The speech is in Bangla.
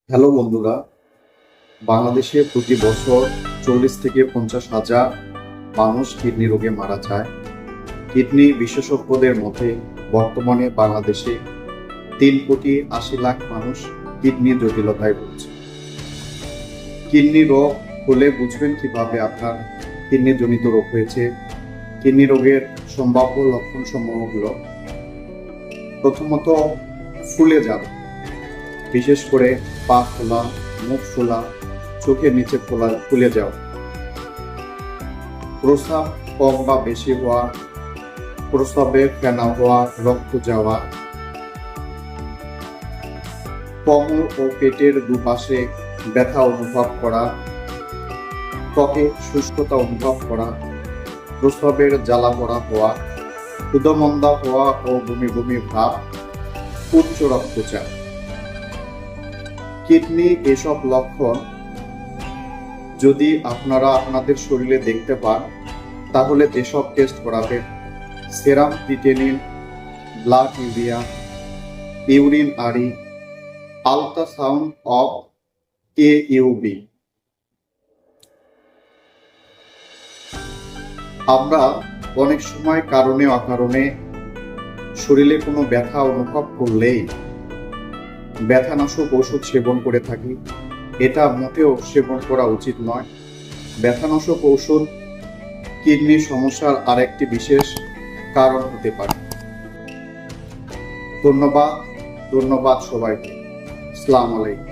হ্যালো বন্ধুরা, বাংলাদেশে প্রতি বছর 40 থেকে 50,000 মানুষ কিডনি রোগে মারা যায়। কিডনি বিশেষজ্ঞদের মতে বর্তমানে বাংলাদেশে 3,80,00,000 মানুষ কিডনি জটিলতায় ভুগছে। কিডনি রোগ হলে বুঝবেন কিভাবে আপনার কিডনি জনিত রোগ হয়েছে। কিডনি রোগের সম্ভাব্য লক্ষণ সমূহগুলো: প্রথমত, ফুলে যাবে, বিশেষ করে পা ফোলা, মুখ ফোলা, চোখের নিচে ফুলে যাওয়া, প্রস্রাব কম বা বেশি হওয়া, প্রস্রাবে ফেনা হওয়া, রক্ত যাওয়া, কোমর ও পেটের দুপাশে ব্যথা অনুভব করা, ত্বকে শুষ্কতা অনুভব করা, প্রস্রাবের জ্বালা পোড়া হওয়া, ক্ষুধামন্দা হওয়া ও বমি বমি ভাব, উচ্চ রক্তচাপ। কিডনি এসব লক্ষণ যদি আপনারা আপনাদের শরীরে দেখতে পান, তাহলে যেসব টেস্ট করাবেন: সেরাম ক্রিয়েটিনিন, ব্লাড ইউরিয়া, ইউরিন আরি, আল্ট্রাসাউন্ড অফ AUB। আমরা অনেক সময় কারণে অকারণে শরীরে কোনো ব্যথা অনুভব করলেই ব্যথানাশক ওষুধ সেবন করে থাকি। এটা মোটেও সেবন করা উচিত নয়। ব্যথানাশক ঔষধ কিডনির সমস্যার আরেকটি বিশেষ কারণ হতে পারে। ধন্যবাদ সবাইকে। আসসালামু আলাইকুম।